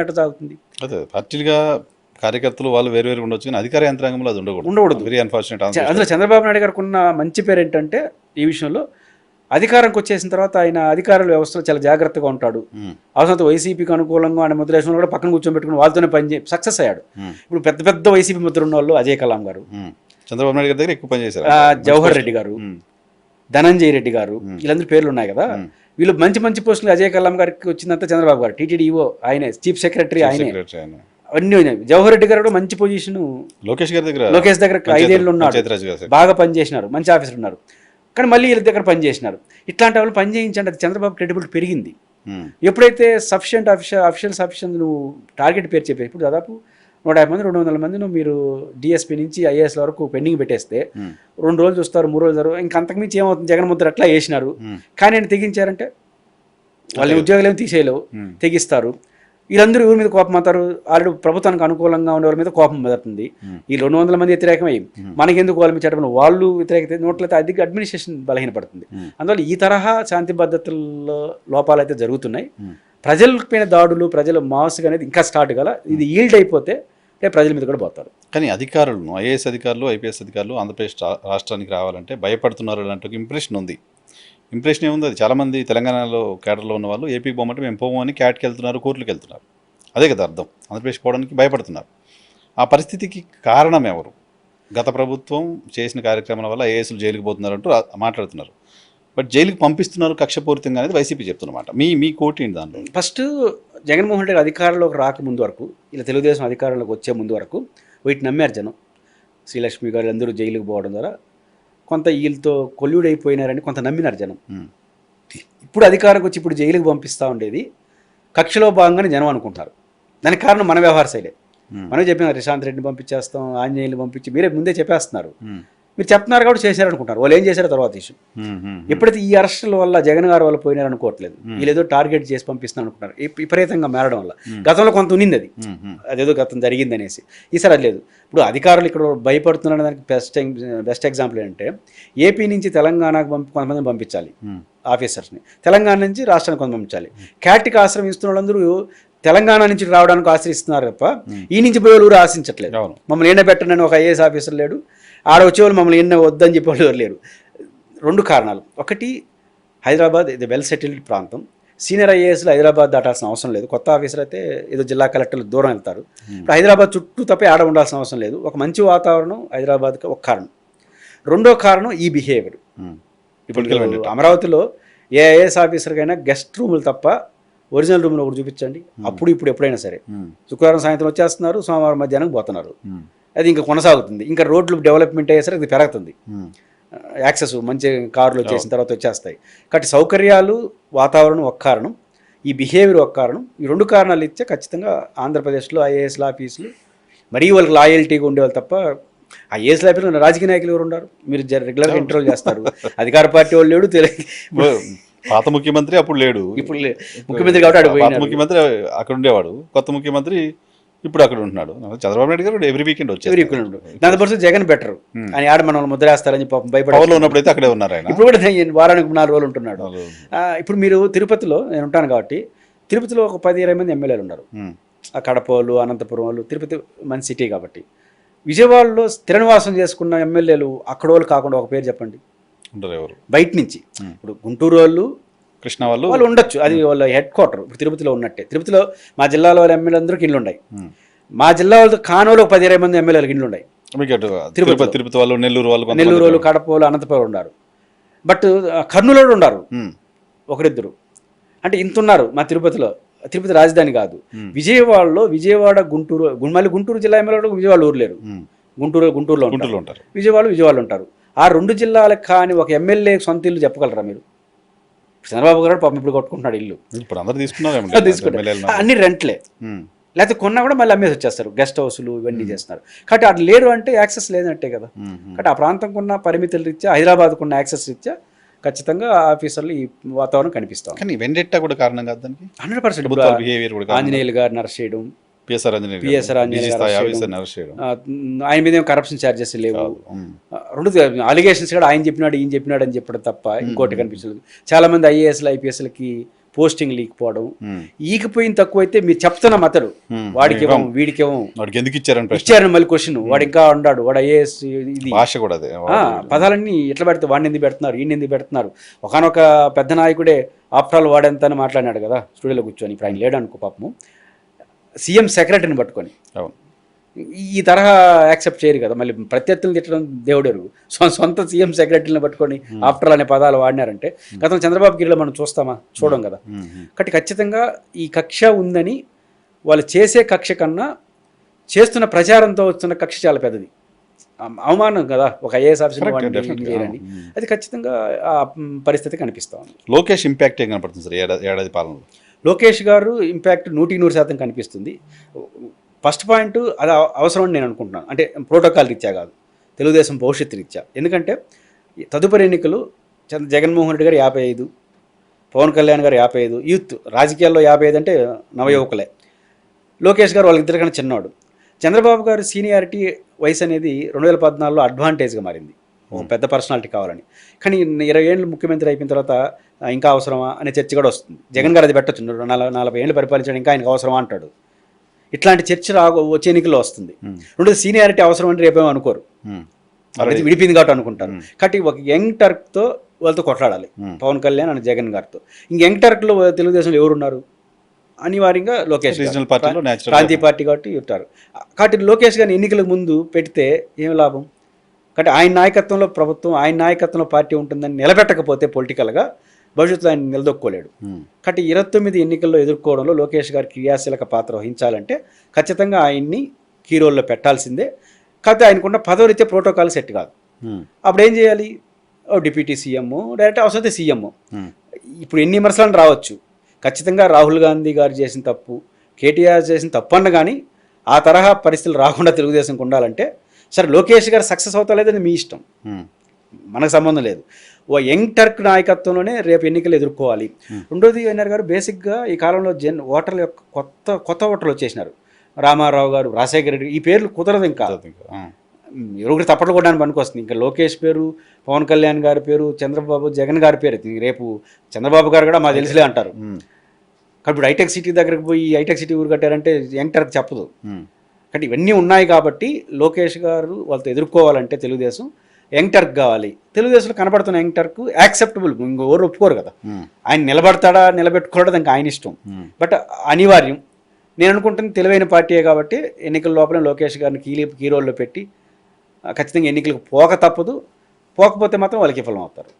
ఎట్లా సాగుతుంది? అదే పార్టీలుగా కార్యకర్తలు వాళ్ళు వేరు వేరు ఉండొచ్చు, కానీ అధికార యంత్రాంగంలో అది ఉండకూడదు. Very unfortunate. అందులో చంద్రబాబు నాయుడు గారికి ఉన్న మంచి పేరు ఏంటంటే ఈ విషయంలో అధికారంకి వచ్చేసిన తర్వాత ఆయన అధికారుల వ్యవస్థలో చాలా జాగ్రత్తగా ఉంటాడు. అవసరం వైసీపీకి అనుకూలంగా ఆయన ముద్రేసిన కూడా పక్కన కూర్చోబెట్టుకుని వాళ్ళతోనే సక్సెస్ అయ్యాడు. ఇప్పుడు పెద్ద పెద్ద వైసీపీ ముద్ర ఉన్న వాళ్ళు అజయ్ కలాం గారు, చంద్రబాబు నాయుడు గారి దగ్గర ఎక్కువ పనిచేశారు, జవహర్ రెడ్డి గారు, ధనంజయ రెడ్డి గారు, వీళ్ళందరూ పేర్లు ఉన్నాయి కదా. వీళ్ళు మంచి మంచి పోస్టులు అజయ్ కలాం గారికి వచ్చిందంతా చంద్రబాబు గారు, టీటీడీఓ ఆయనే, చీఫ్ సెక్రటరీ ఆయనే, అన్నీ ఉన్నాయి. జవహర్ రెడ్డి గారు కూడా మంచి పొజిషన్, లోకేష్ దగ్గర 5 ఏళ్ళు ఉన్నాడు, బాగా పనిచేసినారు, మంచి ఆఫీసర్ ఉన్నారు. కానీ మళ్ళీ వీళ్ళ దగ్గర పనిచేసినారు. ఇట్లాంటి వాళ్ళు పని చేయించండి, అది చంద్రబాబు క్రెడిబిలిటీ పెరిగింది. ఎప్పుడైతే సఫిషియంట్ ఆఫీషియల్ నువ్వు టార్గెట్ పేరు చెప్పేసి ఇప్పుడు దాదాపు 150 మంది 200 మంది మీరు డిఎస్పీ నుంచి ఐఏఎస్ వరకు పెండింగ్ పెట్టేస్తే 2 రోజులు చూస్తారు, 3 రోజులు జరుగుతారు. ఇంకా అంతకుమించి ఏమవుతుంది? జగన్ ముద్ర అట్లా వేసినారు, కానీ ఆయన తెగించారంటే వాళ్ళ ఉద్యోగాలు ఏమి తీసేయలేవు, తెగిస్తారు. వీళ్ళందరూ ఎవరి మీద కోపం అవుతారు? ఆల్రెడీ ప్రభుత్వానికి అనుకూలంగా ఉండే వాళ్ళ మీద కోపం మొదలుతుంది. ఈ 200 మంది వ్యతిరేకమై మనకెందుకు వాళ్ళ మీద చెప్పడం, వాళ్ళు వ్యతిరేకత నోట్లయితే అధిక అడ్మినిస్ట్రేషన్ బలహీనపడుతుంది. అందువల్ల ఈ తరహా శాంతి భద్రతల్లో లోపాలు అయితే జరుగుతున్నాయి. ప్రజలపైన దాడులు, ప్రజల మాస్గా అనేది ఇంకా స్టార్ట్ కాల. ఇది ఈల్డ్ అయిపోతే ప్రజల మీద కూడా పోతారు. కానీ అధికారులను, ఐఏఎస్ అధికారులు, ఐపీఎస్ అధికారులు ఆంధ్రప్రదేశ్ రాష్ట్రానికి రావాలంటే భయపడుతున్నారు అలాంటి ఒక ఇంప్రెషన్ ఉంది. ఇంప్రెషన్ ఏముంది? అది చాలామంది తెలంగాణలో కేడర్లో ఉన్న వాళ్ళు ఏపీకి పోమంటే మేము పోమని క్యాట్కి వెళ్తున్నారు, కోర్టులకు వెళ్తున్నారు. అదే కదా అర్థం, ఆంధ్రప్రదేశ్ పోవడానికి భయపడుతున్నారు. ఆ పరిస్థితికి కారణం ఎవరు? గత ప్రభుత్వం చేసిన కార్యక్రమాల వల్ల ఐఏఎస్లు జైలుకి పోతున్నారంటూ మాట్లాడుతున్నారు. బట్ జైలుకి పంపిస్తున్నారు కక్షపూరితంగా అనేది వైసీపీ చెప్తున్నమాట. మీ కోటి ఏంటి దాంట్లో? ఫస్ట్ జగన్మోహన్ రెడ్డి అధికారంలోకి రాకముందు వరకు, ఇలా తెలుగుదేశం అధికారంలోకి వచ్చే ముందు వరకు వీటిని నమ్మారు జనం. శ్రీలక్ష్మి గారు అందరూ జైలుకి పోవడం ద్వారా కొంత వీళ్ళతో కొల్యూడ్ అయిపోయినారని కొంత నమ్మినారు జనం. ఇప్పుడు అధికారంకి వచ్చి ఇప్పుడు జైలుకి పంపిస్తూ ఉండేది కక్షలో భాగంగానే జనం అనుకుంటున్నారు. దానికి కారణం మన వ్యవహార శైలే. మనం చెప్పిన రిశాంత్ రెడ్డిని పంపించేస్తాం, ఆంజనేయులు పంపించి మీరే ముందే చెప్పేస్తున్నారు. మీరు చెప్తున్నారు కాబట్టి చేశారనుకుంటారు. వాళ్ళు ఏం చేశారో తర్వాత ఇష్యూ. ఎప్పుడైతే ఈ అరెస్టుల వల్ల జగన్ గారు వాళ్ళు పోయినారనుకోవట్లేదు, వీళ్ళేదో టార్గెట్ చేసి పంపిస్తున్నారు అనుకుంటారు. విపరీతంగా మారడం వల్ల గతంలో కొంత ఉన్నింది, అదేదో గతం జరిగింది అనేసి. ఈసారి అది లేదు. ఇప్పుడు అధికారులు ఇక్కడ భయపడుతున్న దానికి బెస్ట్ ఎగ్జాంపుల్ ఏంటంటే, ఏపీ నుంచి తెలంగాణకు కొంతమందిని పంపించాలి ఆఫీసర్స్ని, తెలంగాణ నుంచి రాష్ట్రానికి కొంత పంపించాలి. క్యాట్కి ఆశ్రమిస్తున్న వాళ్ళందరూ తెలంగాణ నుంచి రావడానికి ఆశ్రయిస్తున్నారు తప్ప ఈ నుంచి పోయే వాళ్ళు ఆశించట్లేదు. మమ్మల్ని ఎండబెట్టనని ఒక ఐఏఎస్ ఆఫీసర్ లేడు, ఆడ వచ్చేవాళ్ళు మమ్మల్ని ఎన్నో వద్దని చెప్పేవాళ్ళు ఎవరు లేరు. 2 కారణాలు. ఒకటి, హైదరాబాద్ ఇది వెల్ సెటిల్డ్ ప్రాంతం. సీనియర్ ఐఏఎస్లు హైదరాబాద్ దాటాల్సిన అవసరం లేదు. కొత్త ఆఫీసర్ అయితే ఏదో జిల్లా కలెక్టర్లు దూరం వెళ్తారు. ఇప్పుడు హైదరాబాద్ చుట్టూ తప్ప ఆడ ఉండాల్సిన అవసరం లేదు. ఒక మంచి వాతావరణం హైదరాబాద్కి ఒక కారణం. 2వ కారణం ఈ బిహేవియర్. ఇప్పుడు అమరావతిలో ఏ ఐఏఎస్ ఆఫీసర్కైనా గెస్ట్ రూములు తప్ప ఒరిజినల్ రూమ్లో ఒకటి చూపించండి. అప్పుడు ఇప్పుడు ఎప్పుడైనా సరే శుక్రవారం సాయంత్రం వచ్చేస్తున్నారు, సోమవారం మధ్యాహ్నం పోతున్నారు. అది ఇంకా కొనసాగుతుంది. ఇంకా రోడ్లు డెవలప్మెంట్ అయ్యేసరికి అది పెరుగుతుంది. యాక్సెస్ మంచి కార్లు వచ్చేసిన తర్వాత వచ్చేస్తాయి. కాబట్టి సౌకర్యాలు, వాతావరణం ఒక కారణం, ఈ బిహేవియర్ ఒక కారణం. ఈ 2 కారణాలు ఇచ్చే ఖచ్చితంగా ఆంధ్రప్రదేశ్లో ఐఏఎస్ల ఆఫీసులు మరీ వాళ్ళకి లాయల్టీగా ఉండేవాళ్ళు తప్ప ఐఏఎస్ల ఆఫీసులు రాజకీయ నాయకులు ఎవరు ఉన్నారు? మీరు రెగ్యులర్గా ఇంటర్వ్యూ చేస్తారు. అధికార పార్టీ వాళ్ళు లేడు, పాత ముఖ్యమంత్రి అప్పుడు లేడు, ఇప్పుడు ముఖ్యమంత్రి కాబట్టి పాత ముఖ్యమంత్రి అక్కడ ఉండేవాడు, కొత్త ముఖ్యమంత్రి ఇప్పుడు అక్కడ ఉంటున్నాడు. చంద్రబాబు నాయుడు గారు ఎవ్రీ వీకెండ్ వచ్చారు. దాని పరిస్థితి జగన్ బెటర్ అని ఆడ మనం ముద్రేస్తారని భయపడలో ఉన్నప్పుడు అయితే అక్కడే ఉన్నారు ఆయన. ఇప్పుడు కూడా వారానికి 4 రోజులు ఉంటున్నాడు. ఇప్పుడు మీరు తిరుపతిలో, నేను ఉంటాను కాబట్టి తిరుపతిలో ఒక 10-20 మంది ఎమ్మెల్యేలు ఉన్నారు. ఆ కడప వాళ్ళు, అనంతపురం వాళ్ళు. తిరుపతి మంచి సిటీ కాబట్టి. విజయవాడలో స్థిర నివాసం చేసుకున్న ఎమ్మెల్యేలు అక్కడ వాళ్ళు కాకుండా ఒక పేరు చెప్పండి బయట నుంచి. ఇప్పుడు గుంటూరు వాళ్ళు, కృష్ణ వాళ్ళు ఉండొచ్చు, అది వాళ్ళ హెడ్ క్వార్టర్. ఇప్పుడు తిరుపతిలో ఉన్నట్టే. తిరుపతిలో మా జిల్లాలో వాళ్ళ ఎమ్మెల్యేలందరికీ ఇళ్ళు ఉన్నాయి. మా జిల్లా వాళ్ళతో కానోలో 10-20 మంది ఎమ్మెల్యేలకు ఇళ్ళు ఉన్నాయి. తిరుపతి వాళ్ళు, నెల్లూరు వాళ్ళు, కడప వాళ్ళు, అనంతపురం ఉన్నారు. బట్ కర్నూలు వాళ్ళు ఉన్నారు 1-2. అంటే ఇంత ఉన్నారు మా తిరుపతిలో. తిరుపతి రాజధాని కాదు. విజయవాడలో, విజయవాడ, గుంటూరు, మళ్ళీ గుంటూరు జిల్లా ఎమ్మెల్యే విజయవాడ ఊరు లేరు. గుంటూరులో ఉంటారు, విజయవాడలో ఉంటారు. ఆ 2 జిల్లాలకు కానీ ఒక ఎమ్మెల్యే సొంత ఇల్లు చెప్పగలరా మీరు? చంద్రబాబు గారు పాపం ఇప్పుడు కొట్టుకుంటున్నాడు ఇల్లు. ఇప్పుడు అందరూ తీసుకుంటారు, అన్ని రెంట్లే. లేకపోతే కొన్నా కూడా మళ్ళీ అమ్మేసి వచ్చేస్తారు. గెస్ట్ హౌస్లు ఇవన్నీ చేస్తున్నారు. కాబట్టి అటు లేరు అంటే యాక్సెస్ లేదంటే కదా. కాబట్టి ఆ ప్రాంతంకు ఉన్న పరిమితుల రీత్యా, హైదరాబాద్కు ఉన్న యాక్సెస్ రీత్యా ఖచ్చితంగా ఆఫీసర్లు ఈ వాతావరణం కనిపిస్తాం. కానీ వెండెట్టా కూడా కారణం కాదు దానికి. 100% ఆంజనేయులు గారిని అరెస్ట్ చేయడం, పిఎస్ఆర్ ఆయన మీద కరప్షన్ ఛార్జెస్ లేవు. 2 అలిగేషన్స్ కూడా ఆయన చెప్పినాడు, ఈయన చెప్పినాడు అని చెప్పడం తప్ప ఇంకోటి కనిపించలేదు. చాలా మంది ఐఏఎస్లు, ఐపీఎస్లకి పోస్టింగ్ లీకపోవడం, ఈకిపోయిన తక్కువైతే మీరు చెప్తున్న మతడు వాడికి ఇవ్వం వీడికి ఇవ్వం, వాడికి ఎందుకు ఇచ్చారని ఇచ్చారని మళ్ళీ క్వశ్చన్, వాడు ఇంకా ఉన్నాడు, వాడు ఐఏఎస్, ఇది భాష కూడా అదే పదాలన్నీ ఎట్లా పెడితే వాడిని ఎందుకు పెడుతున్నారు, ఈయన ఎందుకు పెడుతున్నారు. ఒకనొక పెద్ద నాయకుడే ఆఫ్టర్ ఆల్ వాడంత అని మాట్లాడినాడు కదా స్టూడియోలో కూర్చొని, ఇప్పుడు ఆయన లేడు అనుకో పాపము, సీఎం సెక్రటరీని పట్టుకొని. అవును, ఈ తరహా యాక్సెప్ట్ చేయరు కదా. మళ్ళీ ప్రత్యర్థులను తిట్టడం దేవుడెరు, సొంత సీఎం సెక్రటరీని పట్టుకొని ఆఫ్టర్ అనే పదాలు వాడినారంటే గతం చంద్రబాబు గిరిలో మనం చూస్తామా, చూడం కదా. కాబట్టి ఖచ్చితంగా ఈ కక్ష ఉందని, వాళ్ళు చేసే కక్ష కన్నా చేస్తున్న ప్రచారంతో వస్తున్న కక్ష చాలా పెద్దది. అవమానం కదా ఒక ఐఏఎస్ ఆఫీసర్ చేయాలని, అది ఖచ్చితంగా ఆ పరిస్థితి కనిపిస్తా ఉంది. లోకేష్ ఇంపాక్ట్ ఏం కనపడుతుంది సార్ ఏడాది పాలనలో? లోకేష్ గారు ఇంపాక్ట్ 100% కనిపిస్తుంది. ఫస్ట్ పాయింట్ అది అవసరం అని నేను అనుకుంటున్నాను. అంటే ప్రోటోకాల్ రీత్యా కాదు, తెలుగుదేశం భవిష్యత్తు రీత్యా. ఎందుకంటే తదుపరి ఎన్నికలు జగన్మోహన్ రెడ్డి గారు 55, పవన్ కళ్యాణ్ గారు 55, యూత్ రాజకీయాల్లో 55 అంటే నవయువకులే. లోకేష్ గారు వాళ్ళిద్దరి కన్నా చిన్నవాడు. చంద్రబాబు గారు సీనియారిటీ వయసు అనేది 2014లో అడ్వాంటేజ్గా మారింది, ఒక పెద్ద పర్సనాలిటీ కావాలని. కానీ 20 ఏళ్ళు ముఖ్యమంత్రి అయిపోయిన తర్వాత ఇంకా అవసరమా అనే చర్చ కూడా వస్తుంది. జగన్ గారు అది పెట్టచ్చు, 40 ఏళ్ళు పరిపాలించడం ఇంకా ఆయనకు అవసరమా అంటాడు. ఇట్లాంటి చర్చ వచ్చే ఎన్నికల్లో వస్తుంది. రెండోది సీనియారిటీ అవసరం అంటే రేపేమో అనుకోరు, అది విడిపోయింది కాబట్టి అనుకుంటారు. కాబట్టి ఒక యంగ్ టర్క్తో వాళ్ళతో కొట్లాడాలి పవన్ కళ్యాణ్ అండ్ జగన్ గారితో. ఇంక యంగ్ టర్క్లో తెలుగుదేశంలో ఎవరున్నారు? అనివార్యంగా లోకేష్, ప్రాంతీయ పార్టీ కాబట్టి ఉంటారు. కాబట్టి లోకేష్ గారిని ఎన్నికలకు ముందు పెడితే ఏం లాభం? కాబట్టి ఆయన నాయకత్వంలో ప్రభుత్వం, ఆయన నాయకత్వంలో పార్టీ ఉంటుందని నిలబెట్టకపోతే పొలిటికల్గా భవిష్యత్తులో ఆయన నిలదొక్కోలేడు. కాబట్టి 29 ఎన్నికల్లో ఎదుర్కోవడంలో లోకేష్ గారి క్రియాశీలక పాత్ర వహించాలంటే ఖచ్చితంగా ఆయన్ని కీ రోల్లో పెట్టాల్సిందే. కాకపోతే ఆయనకున్న పదవులైతే ప్రోటోకాల్ సెట్ కాదు. అప్పుడు ఏం చేయాలి? డిప్యూటీ సీఎం, డైరెక్ట్ అవసరమైతే సీఎం. ఇప్పుడు ఎన్ని విమర్శలను రావచ్చు, ఖచ్చితంగా రాహుల్ గాంధీ గారు చేసిన తప్పు, కేటీఆర్ చేసిన తప్పు అన్న కానీ ఆ తరహా పరిస్థితులు రాకుండా తెలుగుదేశంకి ఉండాలంటే సరే లోకేష్ గారు సక్సెస్ అవుతా లేదని మీ ఇష్టం, మనకు సంబంధం లేదు. ఓ యంగ్ టర్క్ నాయకత్వంలోనే రేపు ఎన్నికలు ఎదుర్కోవాలి. రెండోది ఎన్ఆర్ గారు బేసిక్గా ఈ కాలంలో ఓటర్ల యొక్క కొత్త ఓటర్లు వచ్చేసినారు. రామారావు గారు, రాజశేఖర రెడ్డి, ఈ పేర్లు కుదరదు. ఇంకా ఎవరికి తప్పట్లు కొట్టడానికి పనికొస్తుంది. ఇంకా లోకేష్ పేరు, పవన్ కళ్యాణ్ గారి పేరు, చంద్రబాబు, జగన్ గారి పేరు, రేపు చంద్రబాబు గారు కూడా మాకు తెలిసిలే అంటారు. కాబట్టి ఇప్పుడు హైటెక్ సిటీ దగ్గరకు పోయి హైటెక్ సిటీ ఊరు కట్టారంటే యంగ్ టర్క్ చెప్పదు. కాబట్టి ఇవన్నీ ఉన్నాయి కాబట్టి లోకేష్ గారు వాళ్ళతో ఎదుర్కోవాలంటే తెలుగుదేశం యంగ్ టర్క్ కావాలి. తెలుగుదేశంలో కనబడుతున్న యంగ్ టర్క్ యాక్సెప్టబుల్, ఇంకెవరు ఒప్పుకోరు కదా. ఆయన నిలబడతాడా నిలబెట్టుకోవడం ఇంకా ఆయన ఇష్టం, బట్ అనివార్యం. నేను అనుకుంటుంది తెలివైన పార్టీయే కాబట్టి ఎన్నికల లోపల లోకేష్ గారిని కీ రోల్లో పెట్టి ఖచ్చితంగా ఎన్నికలకు పోక తప్పదు. పోకపోతే మాత్రం వాళ్ళకి విఫలం అవుతారు.